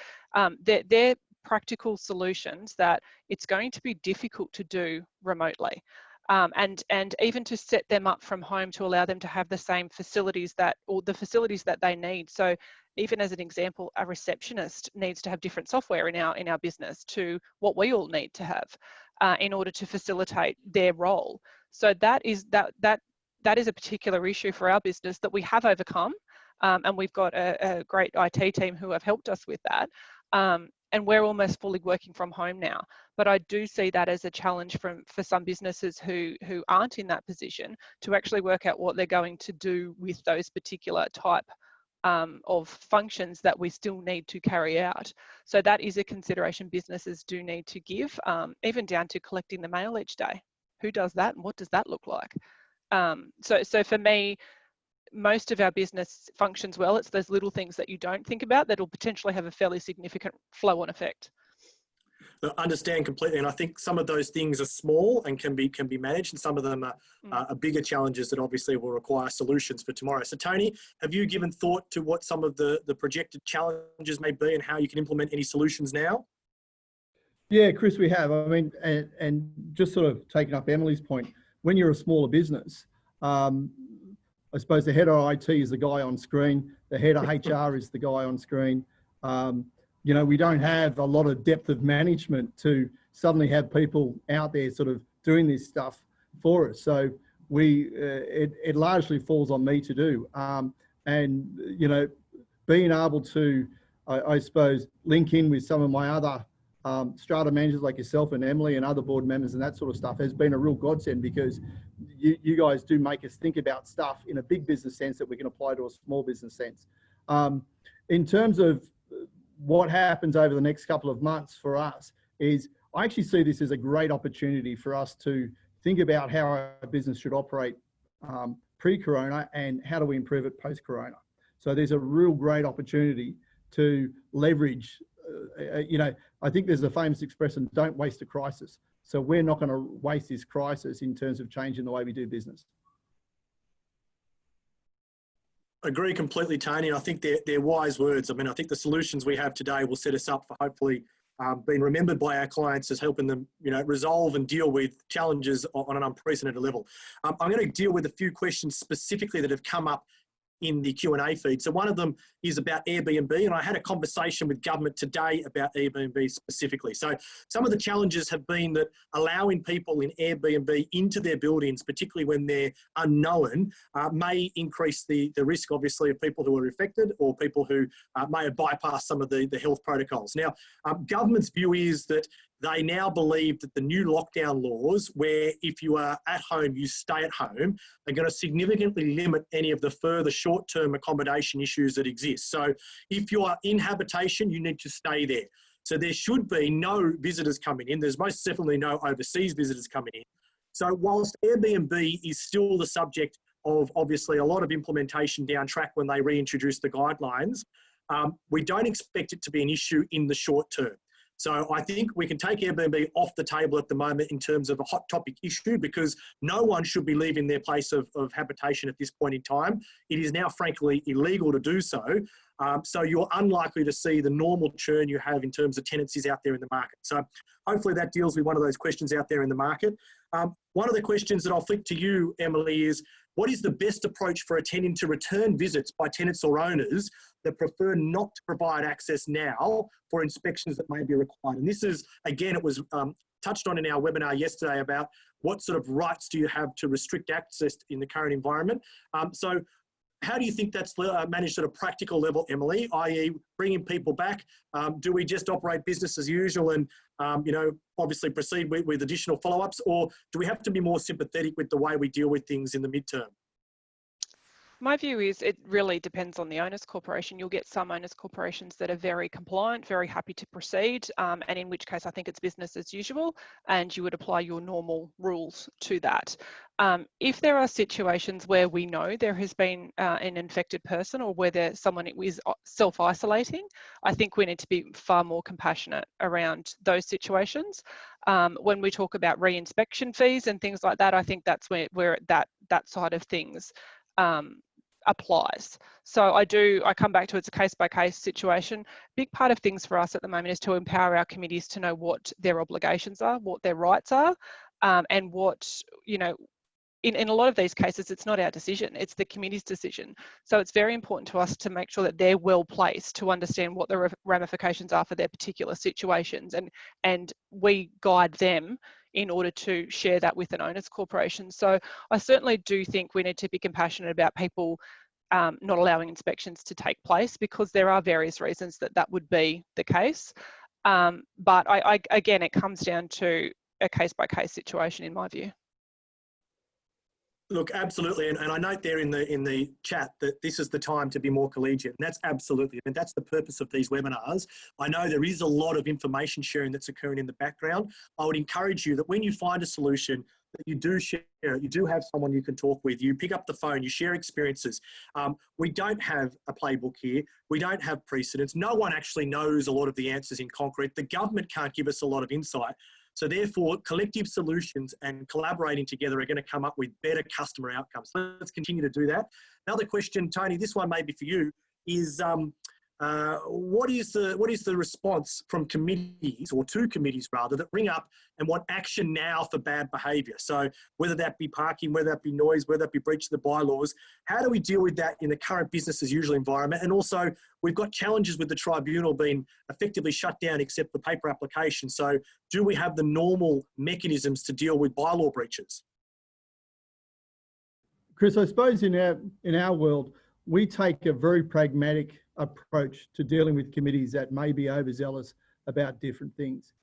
They're practical solutions that it's going to be difficult to do remotely. And even to set them up from home to allow them to have the same facilities that they need. So even as an example, a receptionist needs to have different software in our business to what we all need to have in order to facilitate their role. So that is a particular issue for our business that we have overcome, and we've got a great IT team who have helped us with that. And we're almost fully working from home now. But I do see that as a challenge for some businesses who aren't in that position to actually work out what they're going to do with those particular type of functions that we still need to carry out. So that is a consideration businesses do need to give, even down to collecting the mail each day. Who does that and what does that look like? So for me, most of our business functions well. It's those little things that you don't think about that'll potentially have a fairly significant flow-on effect. I understand completely, and I think some of those things are small and can be managed, and some of them are bigger challenges that obviously will require solutions for tomorrow. So Tony, have you given thought to what some of the projected challenges may be and how you can implement any solutions now? Yeah, Chris, we have. I mean, and just sort of taking up Emily's point, when you're a smaller business, I suppose the head of IT is the guy on screen. The head of HR is the guy on screen. We don't have a lot of depth of management to suddenly have people out there sort of doing this stuff for us. So it largely falls on me to do. Being able to, I suppose, link in with some of my other Strata managers like yourself and Emily and other board members and that sort of stuff has been a real godsend, because you guys do make us think about stuff in a big business sense that we can apply to a small business sense. In terms of what happens over the next couple of months for us is I actually see this as a great opportunity for us to think about how our business should operate pre-corona and how do we improve it post-corona. So there's a real great opportunity to leverage, I think there's a famous expression, don't waste a crisis. So we're not going to waste this crisis in terms of changing the way we do business. Agree completely, Tony. I think they're wise words. I mean, I think the solutions we have today will set us up for hopefully being remembered by our clients as helping them, resolve and deal with challenges on an unprecedented level. I'm going to deal with a few questions specifically that have come up in the Q&A feed. So one of them is about Airbnb, and I had a conversation with government today about Airbnb specifically. So some of the challenges have been that allowing people in Airbnb into their buildings, particularly when they're unknown, may increase the risk, obviously, of people who are affected or people who may have bypassed some of the health protocols. Now, government's view is that they now believe that the new lockdown laws, where if you are at home, you stay at home, are going to significantly limit any of the further short-term accommodation issues that exist. So if you are in habitation, you need to stay there. So there should be no visitors coming in. There's most definitely no overseas visitors coming in. So whilst Airbnb is still the subject of obviously a lot of implementation down track when they reintroduce the guidelines, we don't expect it to be an issue in the short term. So I think we can take Airbnb off the table at the moment in terms of a hot topic issue, because no one should be leaving their place of habitation at this point in time. It is now frankly illegal to do so. So you're unlikely to see the normal churn you have in terms of tenancies out there in the market. So hopefully that deals with one of those questions out there in the market. One of the questions that I'll flick to you, Emily, is what is the best approach for attending to return visits by tenants or owners that prefer not to provide access now for inspections that may be required? And this is, again, it was touched on in our webinar yesterday about what sort of rights do you have to restrict access in the current environment. So how do you think that's managed at a practical level, Emily, i.e. bringing people back? Do we just operate business as usual and, obviously proceed with additional follow-ups, or do we have to be more sympathetic with the way we deal with things in the midterm? My view is it really depends on the owners corporation. You'll get some owners corporations that are very compliant, very happy to proceed, and in which case I think it's business as usual, and you would apply your normal rules to that. If there are situations where we know there has been an infected person or where someone is self-isolating, I think we need to be far more compassionate around those situations. When we talk about re-inspection fees and things like that, I think that's where that side of things applies. So I come back to it's a case-by-case situation. Big part of things for us at the moment is to empower our committees to know what their obligations are, what their rights are, and what, in a lot of these cases, it's not our decision, it's the committee's decision. So it's very important to us to make sure that they're well placed to understand what the ramifications are for their particular situations, and we guide them in order to share that with an owners corporation. So I certainly do think we need to be compassionate about people not allowing inspections to take place, because there are various reasons that would be the case. But again, it comes down to a case-by-case situation in my view. Look, absolutely, and I note there in the chat that this is the time to be more collegiate, and that's absolutely, and that's the purpose of these webinars. I know there is a lot of information sharing that's occurring in the background. I would encourage you that when you find a solution, that you do share it, you do have someone you can talk with, you pick up the phone, you share experiences. We don't have a playbook here. We don't have precedents. No one actually knows a lot of the answers in concrete. The government can't give us a lot of insight. So therefore, collective solutions and collaborating together are going to come up with better customer outcomes. Let's continue to do that. Another question, Tony, this one may be for you, is what is the response from committees, or to committees rather, that ring up and want action now for bad behaviour? So whether that be parking, whether that be noise, whether that be breach of the bylaws, how do we deal with that in the current business as usual environment? And also, we've got challenges with the tribunal being effectively shut down except for paper application. So do we have the normal mechanisms to deal with bylaw breaches? Chris, I suppose in our world, we take a very pragmatic approach to dealing with committees that may be overzealous about different things.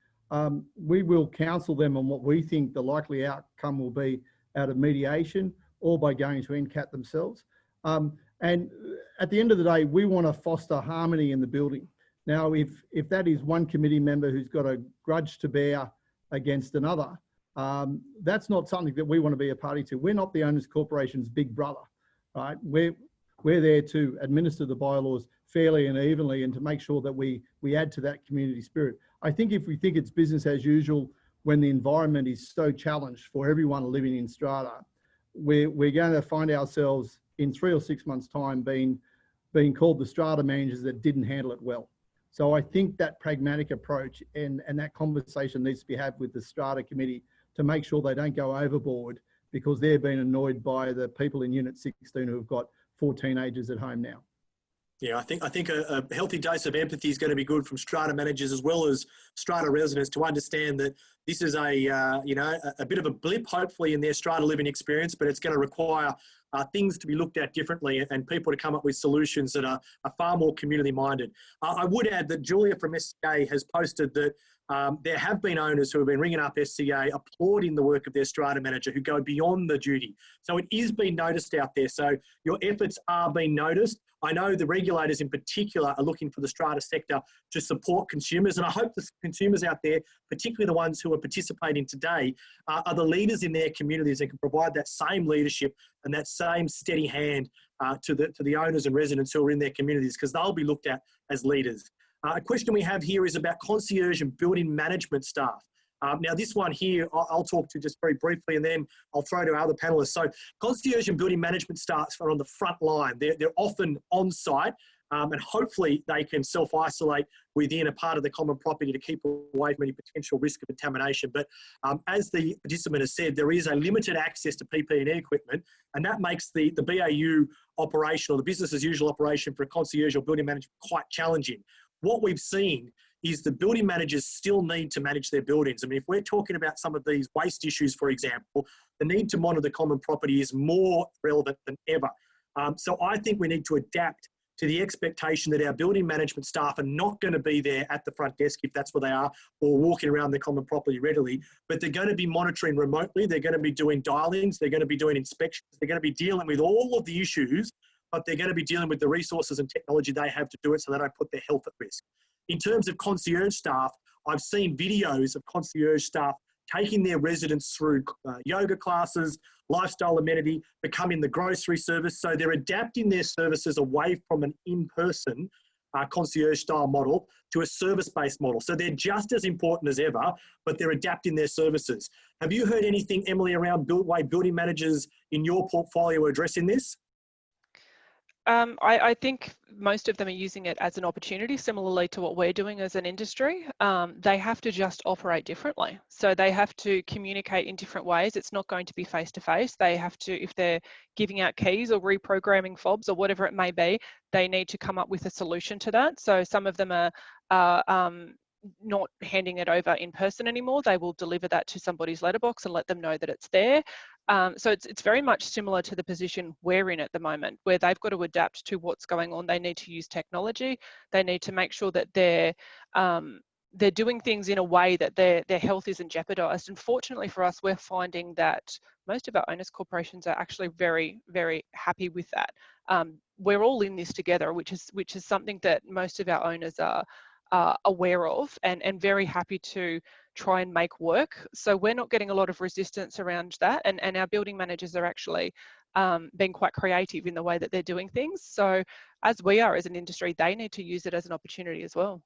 We will counsel them on what we think the likely outcome will be out of mediation or by going to NCAT themselves. And at the end of the day, we want to foster harmony in the building. Now, if that is one committee member who's got a grudge to bear against another, that's not something that we want to be a party to. We're not the owners corporation's big brother, right? We're there to administer the bylaws fairly and evenly, and to make sure that we add to that community spirit. I think if we think it's business as usual when the environment is so challenged for everyone living in Strata, we're going to find ourselves in 3 or 6 months' time being called the strata managers that didn't handle it well. So I think that pragmatic approach and that conversation needs to be had with the strata committee to make sure they don't go overboard, because they're being annoyed by the people in Unit 16 who have got 4 teenagers at home now. Yeah, I think a healthy dose of empathy is going to be good from strata managers as well as strata residents to understand that this is a bit of a blip, hopefully, in their strata living experience, but it's going to require things to be looked at differently and people to come up with solutions that are far more community minded. I would add that Julia from SCA has posted that there have been owners who have been ringing up SCA applauding the work of their strata manager who go beyond the duty. So it is being noticed out there. So your efforts are being noticed. I know the regulators in particular are looking for the strata sector to support consumers. And I hope the consumers out there, particularly the ones who are participating today, are the leaders in their communities and can provide that same leadership and that same steady hand to the owners and residents who are in their communities, because they'll be looked at as leaders. A question we have here is about concierge and building management staff. Now, this one here, I'll talk to just very briefly, and then I'll throw to our other panellists. So concierge and building management staff are on the front line. They're often on site, and hopefully they can self-isolate within a part of the common property to keep away from any potential risk of contamination. But as the participant has said, there is a limited access to PPE equipment, and that makes the BAU operation, or the business as usual operation for a concierge or building management, quite challenging. What we've seen is the building managers still need to manage their buildings. I mean, if we're talking about some of these waste issues, for example, the need to monitor common property is more relevant than ever. So I think we need to adapt to the expectation that our building management staff are not going to be there at the front desk, if that's where they are, or walking around the common property readily, but they're going to be monitoring remotely. They're going to be doing dial-ins. They're going to be doing inspections. They're going to be dealing with all of the issues, but they're going to be dealing with the resources and technology they have to do it so they don't put their health at risk. In terms of concierge staff, I've seen videos of concierge staff taking their residents through yoga classes, lifestyle amenity, becoming the grocery service. So they're adapting their services away from an in-person concierge style model to a service-based model. So they're just as important as ever, but they're adapting their services. Have you heard anything, Emily, around way building managers in your portfolio addressing this? I think most of them are using it as an opportunity, similarly to what we're doing as an industry. They have to just operate differently. So they have to communicate in different ways. It's not going to be face-to-face. They have to, if they're giving out keys or reprogramming fobs or whatever it may be, they need to come up with a solution to that. So some of them are not handing it over in person anymore. They will deliver that to somebody's letterbox and let them know that it's there. So it's very much similar to the position we're in at the moment, where they've got to adapt to what's going on. They need to use technology. They need to make sure that they're doing things in a way that their health isn't jeopardized. And fortunately for us, we're finding that most of our owners corporations are actually very, very happy with that. We're all in this together, which is something that most of our owners are aware of and very happy to try and make work. So we're not getting a lot of resistance around that, and our building managers are actually being quite creative in the way that they're doing things. So as we are as an industry, they need to use it as an opportunity as well.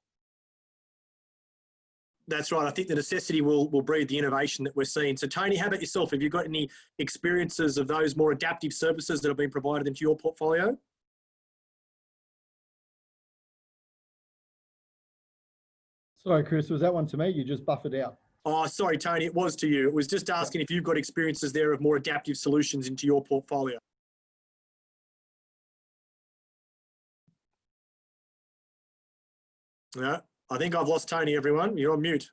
That's right. I think the necessity will breed the innovation that we're seeing. So Tony, how about yourself? Have you got any experiences of those more adaptive services that have been provided into your portfolio? Sorry, Chris, was that one to me? You just buffered out. Oh, sorry, Tony, it was to you. It was just asking if you've got experiences there of more adaptive solutions into your portfolio. Yeah, I think I've lost Tony, everyone. You're on mute.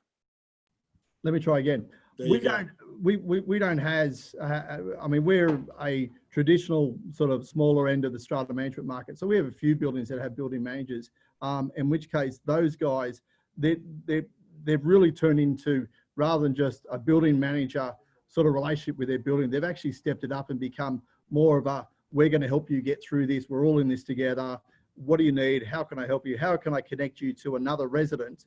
Let me try again. We don't have, I mean, we're a traditional sort of smaller end of the strata management market. So we have a few buildings that have building managers, in which case those guys, they've really turned into, rather than just a building manager sort of relationship with their building, they've actually stepped it up and become more of a, we're going to help you get through this. We're all in this together. What do you need? How can I help you? How can I connect you to another resident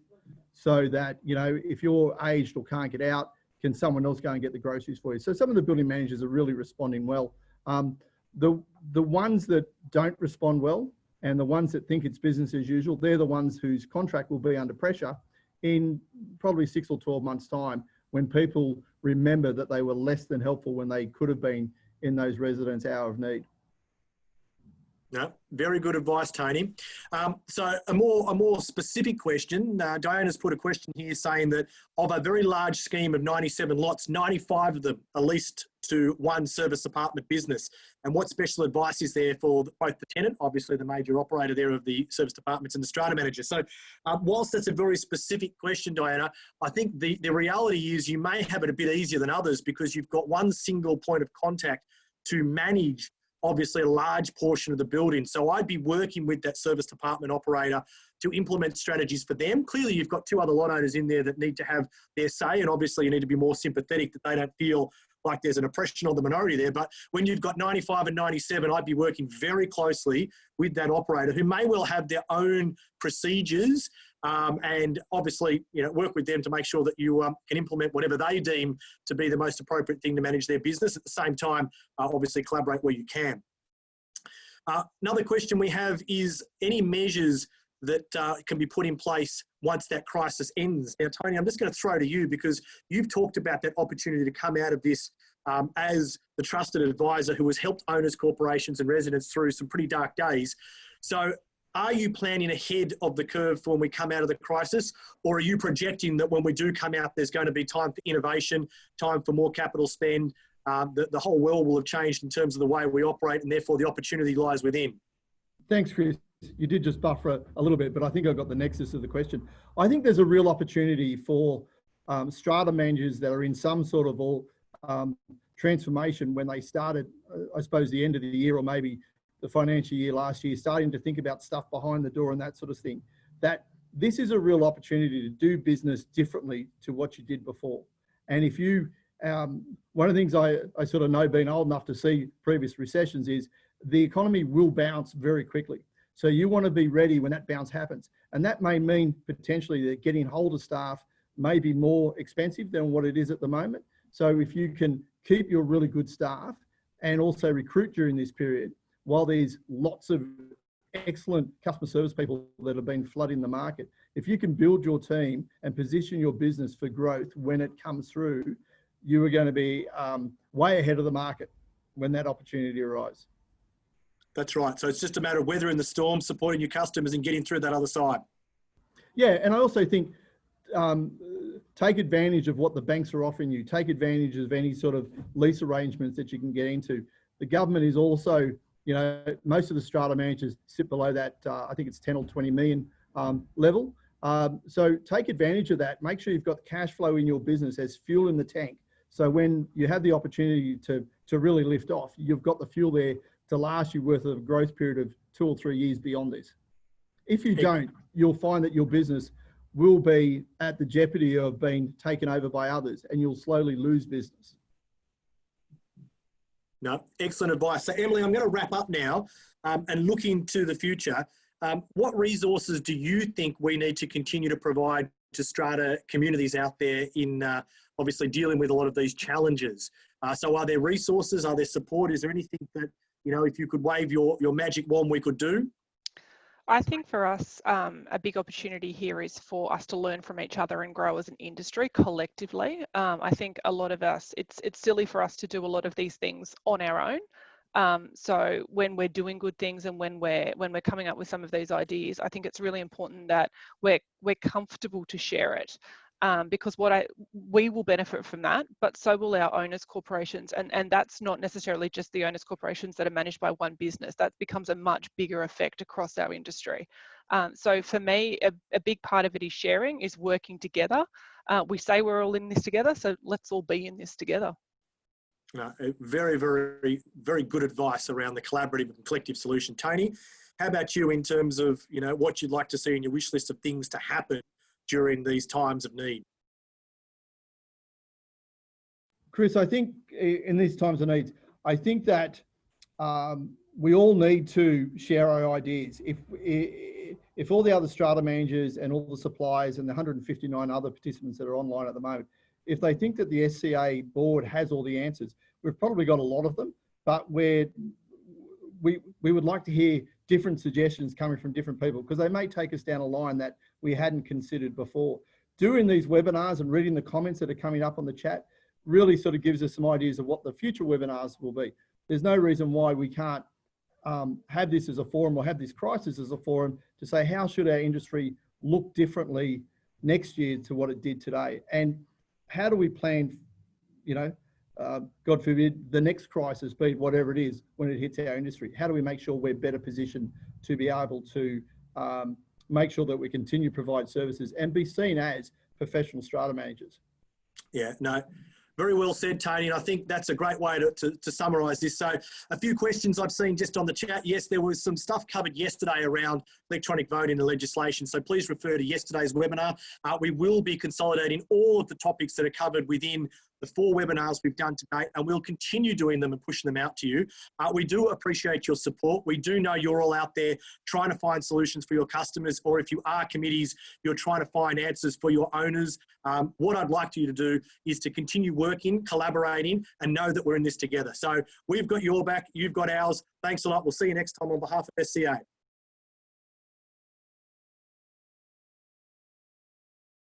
so that, you know, if you're aged or can't get out, can someone else go and get the groceries for you? So some of the building managers are really responding well. The ones that don't respond well and the ones that think it's business as usual, they're the ones whose contract will be under pressure in probably 6 or 12 months' time, when people remember that they were less than helpful when they could have been in those residents' hour of need. No, very good advice, Tony. So a more specific question. Diana's put a question here saying that of a very large scheme of 97 lots, 95 of them are leased to one service apartment business. And what special advice is there for both the tenant, obviously the major operator there of the service departments, and the strata manager? So whilst that's a very specific question, Diana, I think the reality is you may have it a bit easier than others because you've got one single point of contact to manage obviously a large portion of the building. So I'd be working with that service department operator to implement strategies for them. Clearly, you've got two other lot owners in there that need to have their say, and obviously you need to be more sympathetic that they don't feel like there's an oppression on the minority there. But when you've got 95 and 97, I'd be working very closely with that operator who may well have their own procedures, and obviously, work with them to make sure that you can implement whatever they deem to be the most appropriate thing to manage their business. At the same time, obviously collaborate where you can. Another question we have is any measures that can be put in place once that crisis ends. Now, Tony, I'm just going to throw to you because you've talked about that opportunity to come out of this as the trusted advisor who has helped owners, corporations and residents through some pretty dark days. So are you planning ahead of the curve for when we come out of the crisis, or are you projecting that when we do come out, there's going to be time for innovation, time for more capital spend, the whole world will have changed in terms of the way we operate and therefore the opportunity lies within? Thanks, Chris. You did just buffer a little bit, but I think I got the nexus of the question. I think there's a real opportunity for strata managers that are in some sort of transformation when they started, I suppose, the end of the year or maybe the financial year last year, starting to think about stuff behind the door and that sort of thing, that this is a real opportunity to do business differently to what you did before. And if you, one of the things I sort of know, being old enough to see previous recessions, is the economy will bounce very quickly. So you want to be ready when that bounce happens. And that may mean potentially that getting hold of staff may be more expensive than what it is at the moment. So if you can keep your really good staff and also recruit during this period, while there's lots of excellent customer service people that have been flooding the market, if you can build your team and position your business for growth when it comes through, you are going to be way ahead of the market when that opportunity arrives. That's right. So it's just a matter of weathering the storm, supporting your customers and getting through that other side. Yeah, and I also think take advantage of what the banks are offering you. Take advantage of any sort of lease arrangements that you can get into. The government is also, most of the strata managers sit below that, I think it's 10 or 20 million level. So take advantage of that. Make sure you've got cash flow in your business as fuel in the tank. So when you have the opportunity to really lift off, you've got the fuel there to last you worth of a growth period of 2 or 3 years beyond this. If you don't, you'll find that your business will be at the jeopardy of being taken over by others and you'll slowly lose business. No, excellent advice. So Emily, I'm going to wrap up now and look into the future. What resources do you think we need to continue to provide to strata communities out there in obviously dealing with a lot of these challenges? So are there resources? Are there support? Is there anything that, if you could wave your magic wand, we could do? I think for us, a big opportunity here is for us to learn from each other and grow as an industry collectively. I think a lot of us, it's silly for us to do a lot of these things on our own. So when we're doing good things and when we're coming up with some of these ideas, I think it's really important that we're comfortable to share it. Because we will benefit from that, but so will our owners' corporations. And that's not necessarily just the owners' corporations that are managed by one business. That becomes a much bigger effect across our industry. So for me, a big part of it is sharing, is working together. We say we're all in this together, so let's all be in this together. Very, very, very good advice around the collaborative and collective solution. Tony, how about you in terms of, what you'd like to see in your wish list of things to happen during these times of need? Chris, I think in these times of need, I think that we all need to share our ideas. If all the other strata managers and all the suppliers and the 159 other participants that are online at the moment, if they think that the SCA board has all the answers, we've probably got a lot of them, but we would like to hear different suggestions coming from different people, because they may take us down a line that we hadn't considered before. Doing these webinars and reading the comments that are coming up on the chat really sort of gives us some ideas of what the future webinars will be. There's no reason why we can't have this as a forum, or have this crisis as a forum, to say, how should our industry look differently next year to what it did today? And how do we plan, you know, God forbid, the next crisis, be it whatever it is, when it hits our industry? How do we make sure we're better positioned to be able to make sure that we continue to provide services and be seen as professional strata managers? Yeah, no, very well said, Tony. And I think that's a great way to summarise this. So a few questions I've seen just on the chat. Yes, there was some stuff covered yesterday around electronic voting and legislation. So please refer to yesterday's webinar. We will be consolidating all of the topics that are covered within the 4 webinars we've done to date, and we'll continue doing them and pushing them out to you. We do appreciate your support. We do know you're all out there trying to find solutions for your customers, or if you are committees, you're trying to find answers for your owners. What I'd like you to do is to continue working, collaborating, and know that we're in this together. So we've got your back, you've got ours. Thanks a lot. We'll see you next time on behalf of SCA.